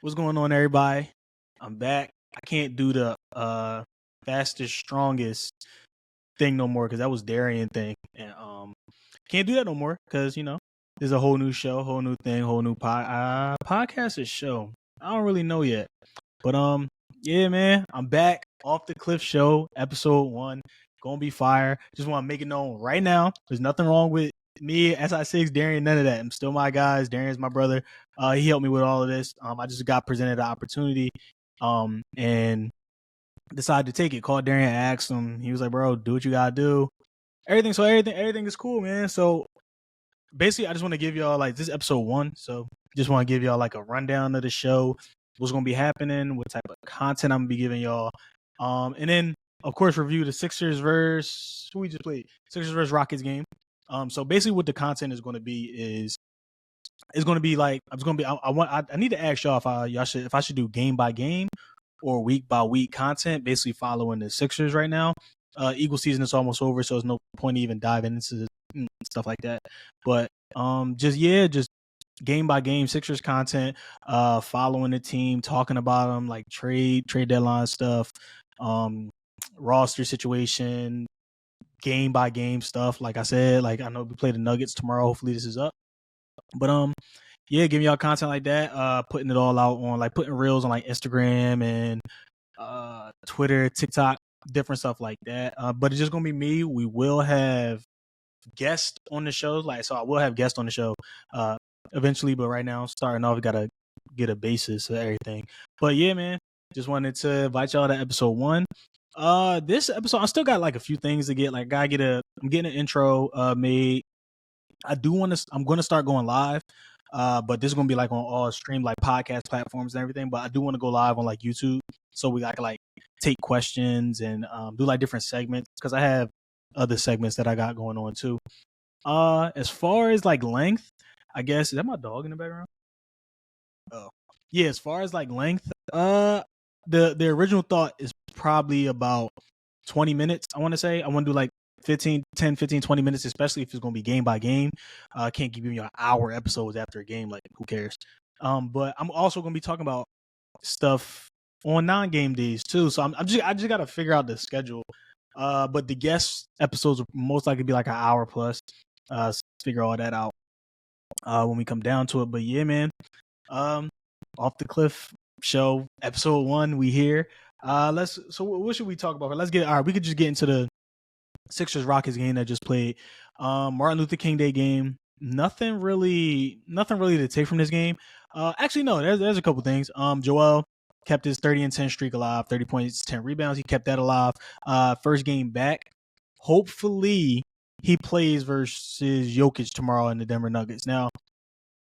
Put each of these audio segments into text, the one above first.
What's going on, everybody? I'm back. I can't do the fastest, strongest thing no more because that was Darian thing, and can't do that no more because there's a whole new show, whole new thing, whole new podcast is show. I don't really know yet, but yeah, man, I'm back. Off the Cliff Show, episode 1, gonna be fire. Just want to make it known right now. There's nothing wrong with me, SI6, Darian, none of that. I'm still my guys. Darian's my brother. He helped me with all of this. I just got presented an opportunity, and decided to take it. Called Darian, asked him. He was like, "Bro, do what you gotta do." Everything is cool, man. So basically, I just want to give y'all like this is episode 1. So just want to give y'all like a rundown of the show, what's gonna be happening, what type of content I'm gonna be giving y'all, and then of course review the Sixers versus who we just played, Sixers versus Rockets game. So basically, what the content is going to be is it's going to be like I need to ask y'all if I should do game by game or week by week content, basically following the Sixers right now. Eagle season is almost over, so there's no point even diving into stuff like that. But just game by game Sixers content, following the team, talking about them, like trade deadline stuff, roster situation, game by game stuff. Like I said, like I know we play the Nuggets tomorrow. Hopefully this is up. But yeah, giving y'all content like that, putting it all out on like putting reels on like Instagram and Twitter, TikTok, different stuff like that. But it's just gonna be me. We will have guests on the show, so I will have guests on the show eventually. But right now, starting off, we gotta get a basis of everything. But yeah, man, just wanted to invite y'all to episode 1. This episode, I still got like a few things to get. Like, I'm getting an intro made. I'm going to start going live, but this is going to be like on all stream like podcast platforms and everything. But I do want to go live on like YouTube, so I can like take questions and do like different segments because I have other segments that I got going on too. As far as like length, I guess, is that my dog in the background? Oh yeah, as far as like length, the original thought is probably about 20 minutes. I want to do like 10, 15, 20 minutes, especially if it's going to be game by game. Can't give you an hour episodes after a game. Like, who cares? But I'm also going to be talking about stuff on non-game days too. So I just got to figure out the schedule. But the guest episodes will most likely be like an hour plus. Figure all that out when we come down to it. But yeah, man, Off the Cliff Show, episode 1, we here. So what should we talk about? We could just get into the Sixers Rockets game that just played. Martin Luther King Day game. Nothing really to take from this game. Actually, no, there's a couple things. Joel kept his 30-10 streak alive, 30 points, 10 rebounds. He kept that alive. First game back. Hopefully he plays versus Jokic tomorrow in the Denver Nuggets. Now,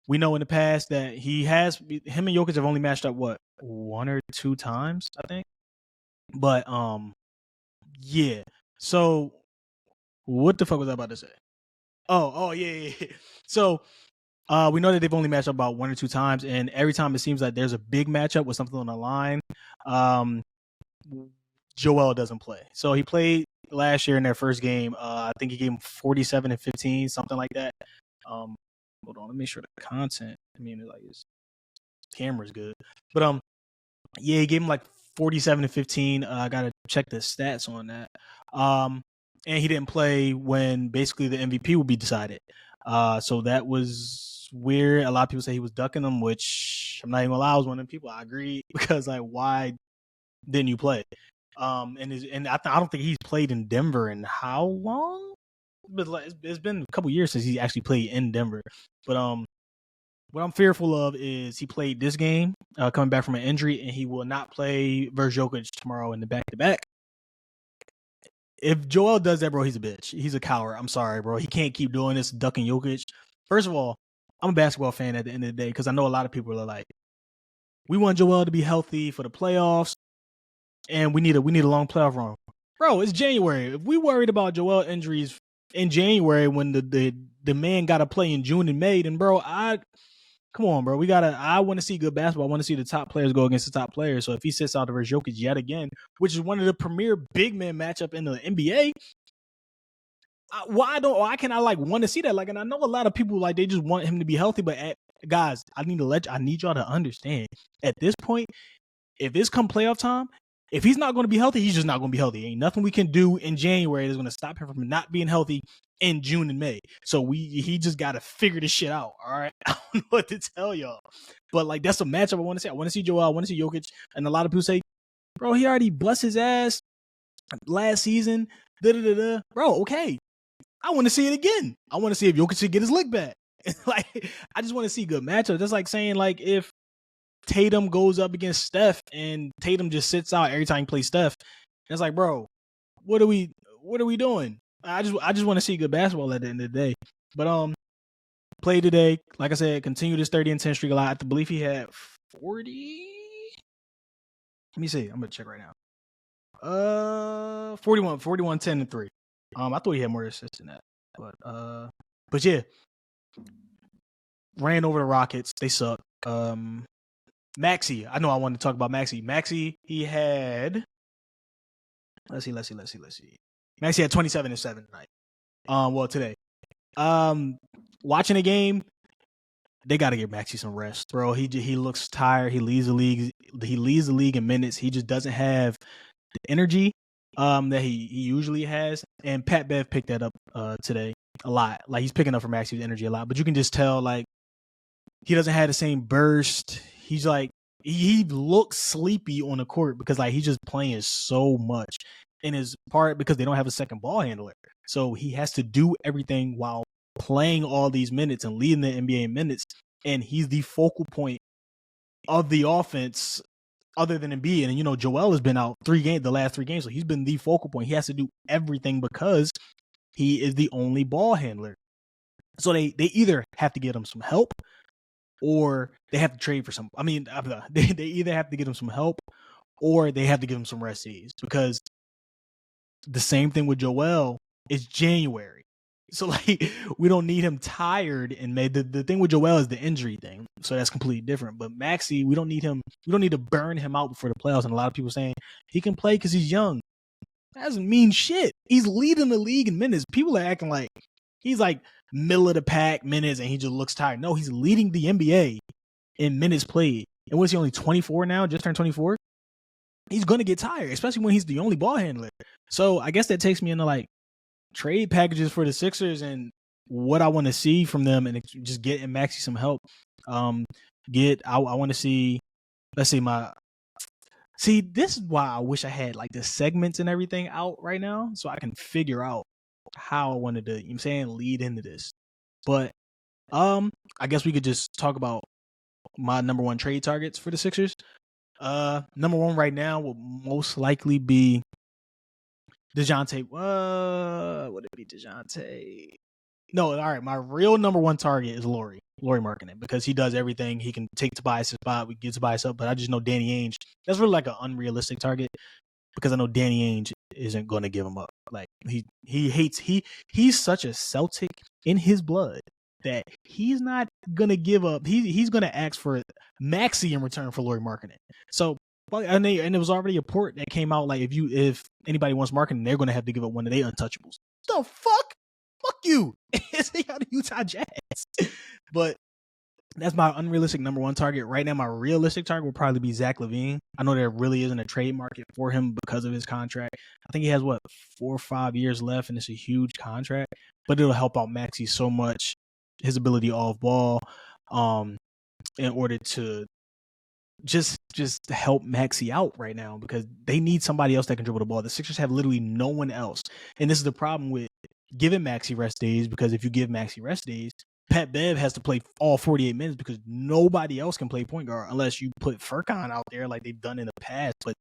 we know in the past that him and Jokic have only matched up 1 or 2 times, I think. But yeah. So what the fuck was I about to say? Oh yeah. So we know that they've only matched up about 1 or 2 times, and every time it seems like there's a big matchup with something on the line, Joel doesn't play. So he played last year in their first game. I think he gave him 47 and 15, something like that. Hold on, let me make sure the content. I mean, like his camera's good, but yeah, he gave him like 47 and 15. I gotta check the stats on that. And he didn't play when basically the MVP would be decided. So that was weird. A lot of people say he was ducking them, which I'm not even gonna lie, I was one of them people. I agree because like, why didn't you play? And I don't think he's played in Denver in how long? But like, it's been a couple years since he actually played in Denver. But what I'm fearful of is he played this game, coming back from an injury, and he will not play versus Jokic tomorrow in the back-to-back. If Joel does that, bro, he's a bitch. He's a coward. I'm sorry, bro. He can't keep doing this, ducking Jokic. First of all, I'm a basketball fan at the end of the day because I know a lot of people are like, we want Joel to be healthy for the playoffs, and we need a long playoff run. Bro, it's January. If we worried about Joel injuries in January when the man got to play in June and May, then bro, come on, bro. I want to see good basketball. I want to see the top players go against the top players. So if he sits out versus Jokic yet again, which is one of the premier big man matchup in the NBA, why can I like want to see that? Like, and I know a lot of people like they just want him to be healthy, but guys, I need y'all to understand. At this point, if it's come playoff time, if he's not going to be healthy, he's just not going to be healthy. Ain't nothing we can do in January that's going to stop him from not being healthy in June and May. So he just got to figure this shit out. All right, I don't know what to tell y'all, but like that's a matchup I want to see. I want to see Joel. I want to see Jokic, and a lot of people say, bro, he already bust his ass last season. Bro, okay. I want to see it again. I want to see if Jokic should get his lick back. Like, I just want to see good matchups. That's like saying like if Tatum goes up against Steph and Tatum just sits out every time he plays Steph. It's like, bro, what are we doing? I just want to see good basketball at the end of the day. But played today, like I said, continued his 30 and 10 streak a lot. I believe he had 40. Let me see. I'm gonna check right now. 41, 10 and 3. I thought he had more assists than that. But yeah. Ran over the Rockets. They suck. Maxey. I know I wanted to talk about Maxey. Maxey, he had let's see. Maxey had 27 and 7 tonight. Well, today. Watching the game, they got to give Maxey some rest, bro. He looks tired. He leads the league. He leads the league in minutes. He just doesn't have the energy that he usually has. And Pat Bev picked that up today a lot. Like he's picking up for Maxey's energy a lot, but you can just tell like he doesn't have the same burst. He's like he looks sleepy on the court because like he's just playing so much. In his part because they don't have a second ball handler. So he has to do everything while playing all these minutes and leading the NBA in minutes. And he's the focal point of the offense other than Embiid. And, you know, Joel has been out the last 3 games. So he's been the focal point. He has to do everything because he is the only ball handler. So they either have to get him some help or they have to trade for some. I mean, they either have to get him some help or they have to give him some rest days because the same thing with Joel is January. So like we don't need him tired and made the thing with Joel is the injury thing. So that's completely different. But Maxey, we don't need him. We don't need to burn him out before the playoffs. And a lot of people saying he can play because he's young. That doesn't mean shit. He's leading the league in minutes. People are acting like he's like middle of the pack minutes and he just looks tired. No, he's leading the NBA in minutes played. And what is he, only 24 now? Just turned 24? He's going to get tired, especially when he's the only ball handler. So I guess that takes me into like trade packages for the Sixers and what I want to see from them and just getting Maxey some help. I want to see, let's see, this is why I wish I had like the segments and everything out right now so I can figure out how I wanted to, you know what I'm saying, lead into this. But I guess we could just talk about my number 1 trade targets for the Sixers. Number 1 right now will most likely be DeJounte. Would it be DeJounte? No, all right. My real number 1 target is Lauri Markkanen because he does everything. He can take Tobias' spot. We get Tobias up, but I just know Danny Ainge. That's really like an unrealistic target because I know Danny Ainge isn't going to give him up. Like he's such a Celtic in his blood that he's not gonna give up. He's gonna ask for Maxey in return for Lauri Markkanen. So and it was already a report that came out like if anybody wants Markkanen, they're gonna have to give up one of their untouchables. The fuck you! It's the Utah Jazz. But that's my unrealistic number 1 target right now. My realistic target will probably be Zach LaVine. I know there really isn't a trade market for him because of his contract. I think he has 4 or 5 years left, and it's a huge contract. But it'll help out Maxey so much. His ability off ball, in order to just help Maxey out right now because they need somebody else that can dribble the ball. The Sixers have literally no one else, and this is the problem with giving Maxey rest days because if you give Maxey rest days, Pat Bev has to play all 48 minutes because nobody else can play point guard unless you put Furkan out there like they've done in the past, but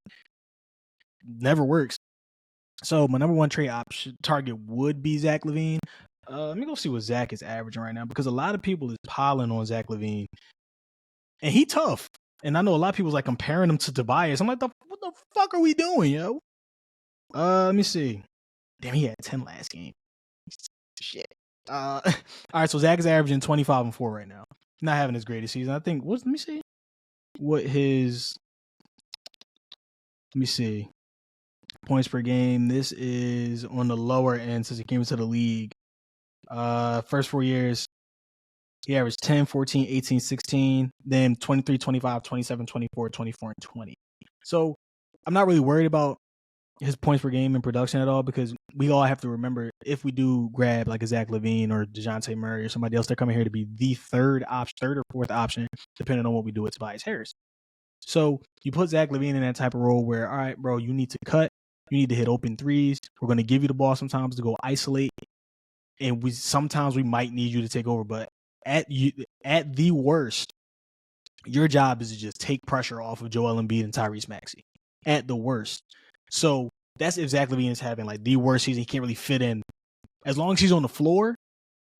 never works. So my number 1 trade option target would be Zach LaVine. Let me go see what Zach is averaging right now because a lot of people is piling on Zach LaVine. And he tough. And I know a lot of people like comparing him to Tobias. I'm like, what the fuck are we doing, yo? Let me see. Damn, he had 10 last game. Shit. All right, so Zach is averaging 25 and 4 right now. Not having his greatest season. I think, let me see. Let me see. Points per game. This is on the lower end since he came into the league. First 4 years, He averaged 10, 14, 18, 16, then 23, 25, 27, 24, 24, and 20. So I'm not really worried about his points per game and production at all, because we all have to remember, if we do grab like a Zach LaVine or DeJounte Murray or somebody else, they're coming here to be the third or fourth option, depending on what we do with Tobias Harris. So you put Zach LaVine in that type of role where, all right, bro, you need to cut, you need to hit open threes. We're going to give you the ball sometimes to go isolate, and sometimes we might need you to take over. But at the worst, your job is to just take pressure off of Joel Embiid and Tyrese Maxey. At the worst. So that's if Zach LaVine is having like the worst season. He can't really fit in. As long as he's on the floor,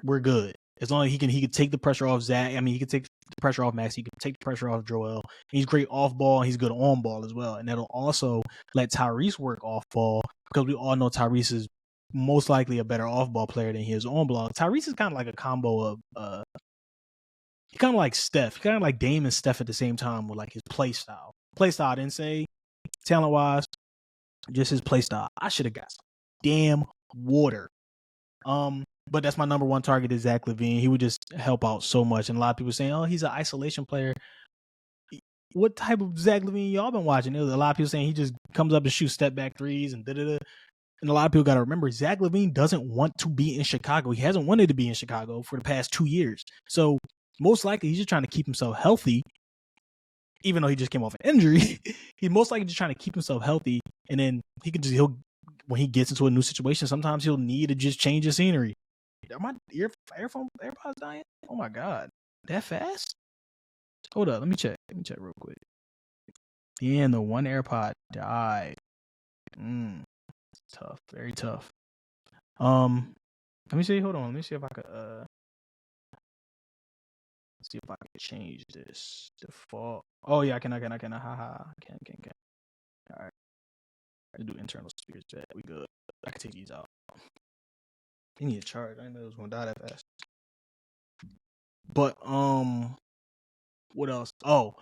we're good. As long as he can take the pressure off Zach. I mean, he can take the pressure off Max. He can take the pressure off Joel. He's great off ball. He's good on ball as well. And that'll also let Tyrese work off ball, because we all know Tyrese is most likely a better off ball player than he is on ball. Tyrese is kind of like a combo of he kind of like Steph. He kind of like Dame and Steph at the same time with like his play style. Play style, I didn't say talent wise, just his play style. I should have got some damn water. But that's my number one target is Zach LaVine. He would just help out so much. And a lot of people saying, oh, he's an isolation player. What type of Zach LaVine y'all been watching? There was a lot of people saying he just comes up and shoots step back threes and da-da-da. And a lot of people got to remember, Zach LaVine doesn't want to be in Chicago. He hasn't wanted to be in Chicago for the past 2 years. So most likely he's just trying to keep himself healthy, even though he just came off an injury. He's most likely just trying to keep himself healthy. And then when he gets into a new situation, sometimes he'll need to just change the scenery. Are my AirPods dying? Oh my God. That fast? Hold up. Let me check real quick. Yeah, and the one AirPod died. Tough. Very tough. Let me see. Hold on. Let me see if I could see if I can change this default. Oh yeah, I can. Haha. Can. All right. I do internal speakers. We good. I can take these out. They need a charge. I didn't know it was gonna die that fast. But what else? Oh,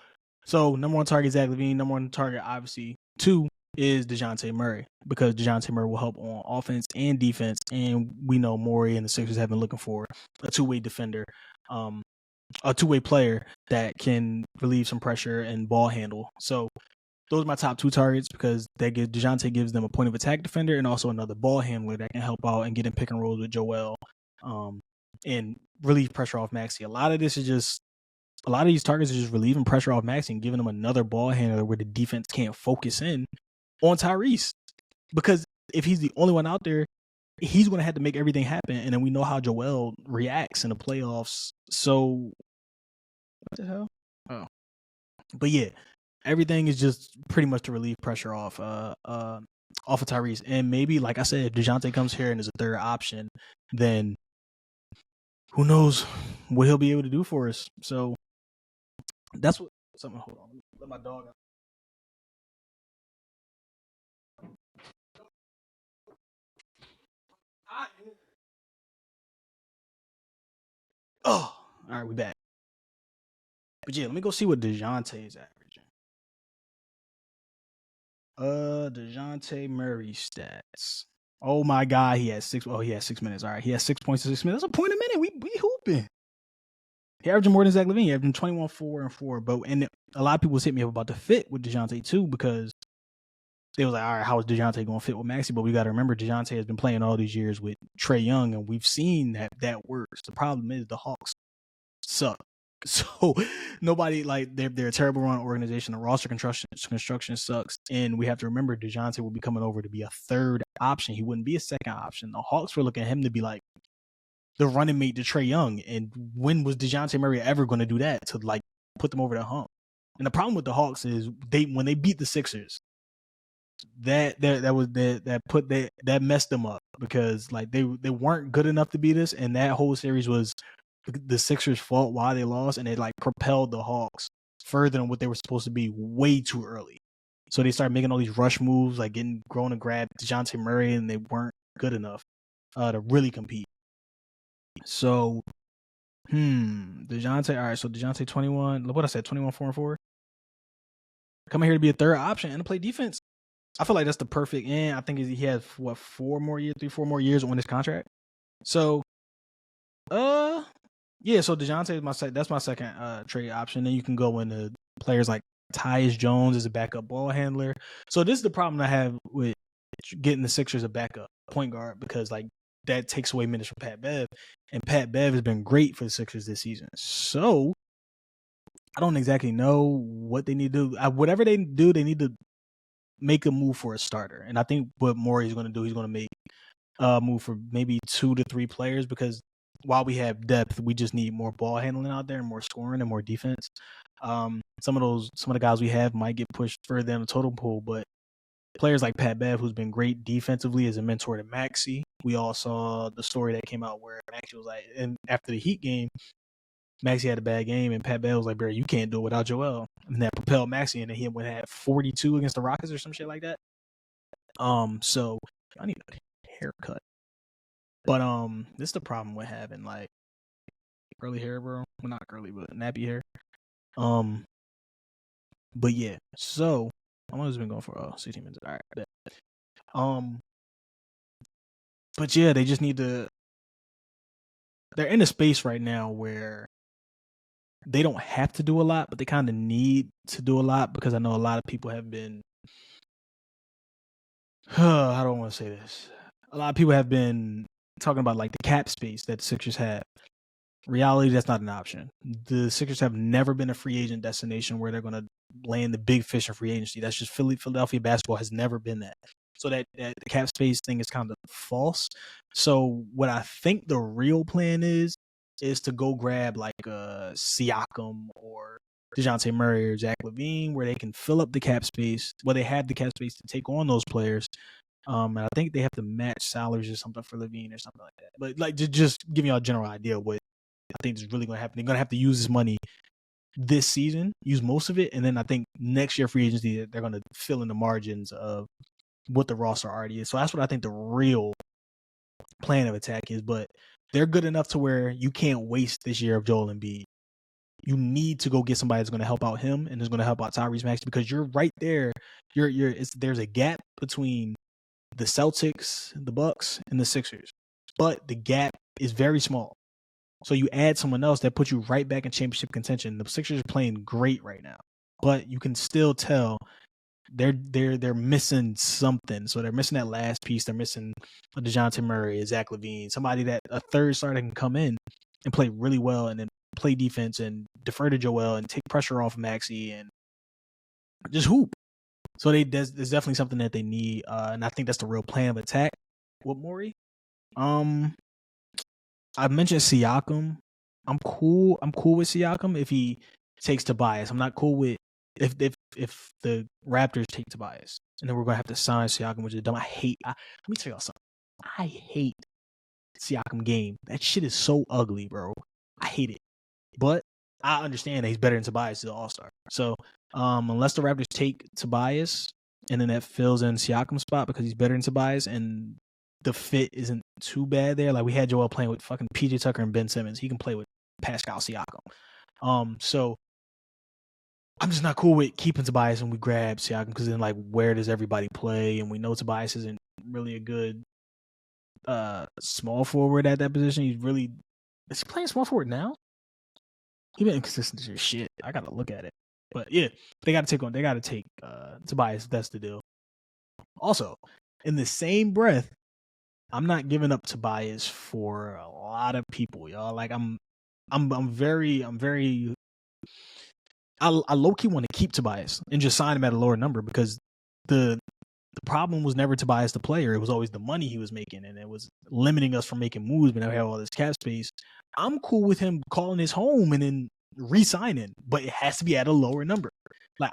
so number one target Zach LaVine. Number one target, obviously, 2 is DeJounte Murray, because DeJounte Murray will help on offense and defense, and we know Morey and the Sixers have been looking for a two-way defender, a two-way player that can relieve some pressure and ball handle. So those are my top 2 targets, because DeJounte gives them a point of attack defender and also another ball handler that can help out and get in pick and rolls with Joel, and relieve pressure off Maxey. A lot of these targets are just relieving pressure off Maxey and giving them another ball handler where the defense can't focus in on Tyrese. Because if he's the only one out there, he's going to have to make everything happen. And then we know how Joel reacts in the playoffs. So, what the hell? Oh. But yeah, everything is just pretty much to relieve pressure off of Tyrese. And maybe, like I said, if DeJounte comes here and is a third option, then who knows what he'll be able to do for us. So that's what something. Hold on, let my dog out. Oh, all right, we back. But yeah, let me go see what DeJounte is averaging. DeJounte Murray stats. Oh my God, he has 6 minutes. All right, he has 6 points in 6 minutes. That's a point a minute. We hooping. He averaging more than Zach LaVine. He averaging 21, 4, and 4. But and a lot of people was hitting me up about the fit with DeJounte too, because they was like, all right, how is DeJounte going to fit with Maxey? But we got to remember, DeJounte has been playing all these years with Trae Young, and we've seen that works. The problem is the Hawks suck. So nobody, like, they're a terrible run organization. The roster construction sucks, and we have to remember DeJounte will be coming over to be a third option. He wouldn't be a second option. The Hawks were looking at him to be like the running mate to Trae Young, and when was DeJounte Murray ever going to do that to like put them over the hump? And the problem with the Hawks is when they beat the Sixers, that messed them up, because like they weren't good enough to beat us, and that whole series was the Sixers' fault why they lost, and it like propelled the Hawks further than what they were supposed to be way too early. So they started making all these rush moves, like going to grab DeJounte Murray, and they weren't good enough to really compete. So, DeJounte. All right, so DeJounte 21. Look what I said, 21, 4, and 4. Coming here to be a third option and to play defense. I feel like that's the perfect end. I think he has 4 more years on his contract. So, Yeah, so DeJounte is that's my second trade option. Then you can go into players like Tyus Jones as a backup ball handler. So this is the problem I have with getting the Sixers a backup point guard, because like that takes away minutes from Pat Bev, and Pat Bev has been great for the Sixers this season. So I don't exactly know what they need to do. Whatever they do, they need to make a move for a starter. And I think what Morey is going to do, he's going to make a move for maybe 2 to 3 players, because while we have depth, we just need more ball handling out there and more scoring and more defense. Some of the guys we have might get pushed further in the total pool, but players like Pat Bev, who's been great defensively as a mentor to Maxey. We all saw the story that came out where Maxey was like, and after the Heat game, Maxey had a bad game, and Pat Bev was like, "Bro, you can't do it without Joel." And that propelled Maxey, and then he went had 42 against the Rockets or some shit like that. So I need a haircut, but this is the problem with having like curly hair, bro. Well, not curly, but nappy hair. But yeah, so how long has it been going for? 16 minutes. All right, bet. But yeah, they just need to. They're in a space right now where they don't have to do a lot, but they kind of need to do a lot, because I know a lot of people have been. I don't want to say this. A lot of people have been talking about like the cap space that the Sixers have. Reality, that's not an option. The Sixers have never been a free agent destination where they're going to land the big fish in free agency. That's just Philadelphia basketball has never been that. So that the cap space thing is kind of false. So what I think the real plan is to go grab like a Siakam or DeJounte Murray or Zach LaVine, where they can fill up the cap space, where they have the cap space to take on those players. And I think they have to match salaries or something for LaVine or something like that. But like, just give you a general idea of what I think is really going to happen. They're going to have to use this money this season, use most of it, and then I think next year free agency they're going to fill in the margins of what the roster already is. So that's what I think the real plan of attack is. But they're good enough to where you can't waste this year of Joel Embiid. You need to go get somebody that's going to help out him and is going to help out Tyrese Maxey, because you're right there. There's a gap between the Celtics, the Bucks, and the Sixers, but the gap is very small. So you add someone else that puts you right back in championship contention. The Sixers are playing great right now, but you can still tell they're missing something. So they're missing that last piece. They're missing a DeJounte Murray, a Zach LaVine, somebody that a third starter can come in and play really well, and then play defense and defer to Joel and take pressure off Maxey and just hoop. So there's definitely something that they need, and I think that's the real plan of attack with Morey. I mentioned Siakam. I'm cool with Siakam if he takes Tobias. I'm not cool with if the Raptors take Tobias, and then we're gonna have to sign Siakam, which is dumb. Let me tell y'all something. I hate Siakam game. That shit is so ugly, bro. I hate it. But I understand that he's better than Tobias, he's an all-star. So unless the Raptors take Tobias, and then that fills in Siakam's spot because he's better than Tobias, and the fit isn't too bad there. Like we had Joel playing with fucking PJ Tucker and Ben Simmons. He can play with Pascal Siakam. So I'm just not cool with keeping Tobias when we grab Siakam, because then like where does everybody play? And we know Tobias isn't really a good small forward at that position. Is he playing small forward now? He been inconsistent as shit. I gotta look at it. But yeah, they gotta take Tobias. That's the deal. Also, in the same breath, I'm not giving up Tobias for a lot of people, y'all. Like I low key want to keep Tobias and just sign him at a lower number, because the problem was never Tobias the player. It was always the money he was making, and it was limiting us from making moves. But now we have all this cap space. I'm cool with him calling his home and then re-signing, but it has to be at a lower number. Like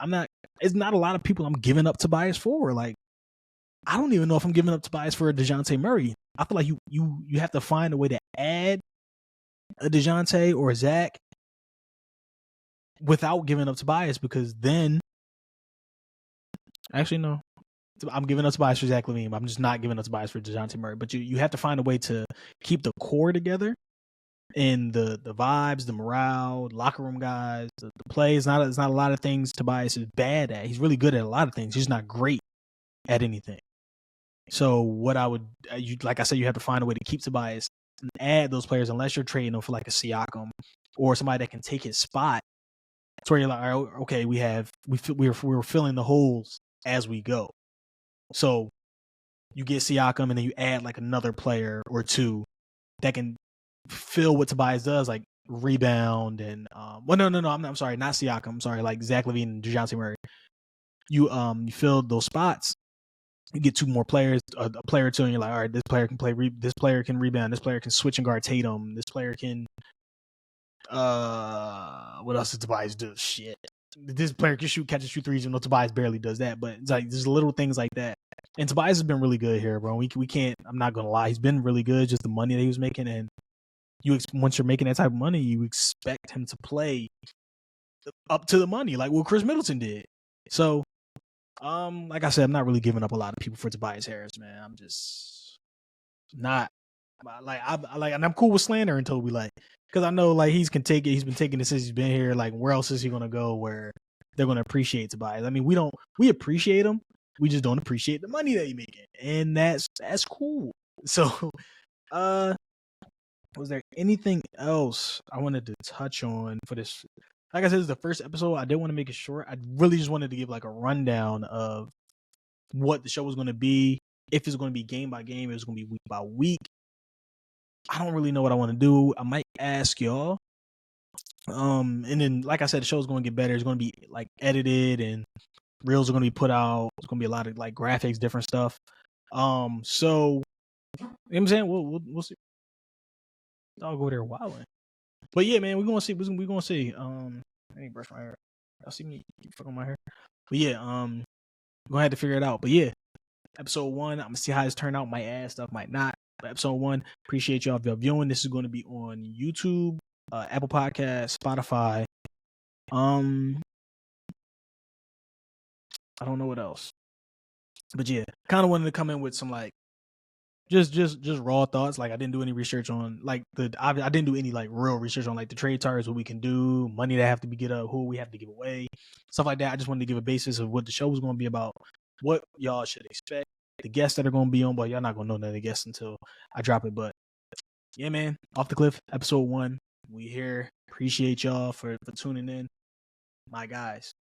it's not a lot of people I'm giving up Tobias for. Like I don't even know if I'm giving up Tobias for a DeJounte Murray. I feel like you have to find a way to add a DeJounte or a Zach without giving up Tobias, because then actually no. I'm giving up Tobias for Zach LaVine. I'm just not giving up Tobias for DeJounte Murray. But you have to find a way to keep the core together, and the vibes, the morale, locker room guys, the play. It's not a lot of things Tobias is bad at. He's really good at a lot of things. He's just not great at anything. So what I would, like I said, you have to find a way to keep Tobias add those players unless you're trading them for like a Siakam or somebody that can take his spot. It's where you're like, all right, okay, we're filling the holes as we go. So you get Siakam and then you add like another player or two that can fill what Tobias does, like rebound and I'm sorry, not Siakam. I'm sorry, like Zach LaVine and DeJounte Murray. You fill those spots. You get two more players, a player or two, and you're like, all right, this player can play. This player can rebound. This player can switch and guard Tatum. This player can. What else does Tobias do? Shit. This player can catch and shoot threes. Even though Tobias barely does that, but it's like there's little things like that. And Tobias has been really good here, bro. We can't. I'm not gonna lie. He's been really good. Just the money that he was making, and once you're making that type of money, you expect him to play up to the money, like what Chris Middleton did. So, like I said, I'm not really giving up a lot of people for Tobias Harris, man. I'm just not and I'm cool with slander until we because I know like he's been taking it since he's been here. Like, where else is he gonna go where they're gonna appreciate Tobias? I mean, we appreciate him. We just don't appreciate the money that he's making, and that's cool. So, was there anything else I wanted to touch on for this? Like I said, this is the first episode. I didn't want to make it short. I really just wanted to give like a rundown of what the show was going to be. If it's going to be game by game, it's going to be week by week. I don't really know what I want to do. I might ask y'all. And then, like I said, the show's going to get better. It's going to be like edited and reels are going to be put out. It's going to be a lot of like graphics, different stuff. So, you know what I'm saying? We'll see. I'll go there wilding. But yeah, man, we're gonna see. We're gonna see. I need to brush my hair. Y'all see me keep fucking my hair. But yeah, we're gonna have to figure it out. But yeah, episode 1, I'm gonna see how this turned out. Might add stuff, might not. But episode 1, appreciate y'all for viewing. This is gonna be on YouTube, Apple Podcasts, Spotify. I don't know what else. But yeah, kind of wanted to come in with some like just raw thoughts. Like I didn't do any research on like I didn't do any like real research on like the trade targets, what we can do, money that have to be get up, who we have to give away, stuff like that. I just wanted to give a basis of what the show was going to be about, what y'all should expect, the guests that are going to be on, but y'all not going to know none of the guests until I drop it. But yeah, man, Off the Cliff, episode 1. We here. Appreciate y'all for tuning in, my guys.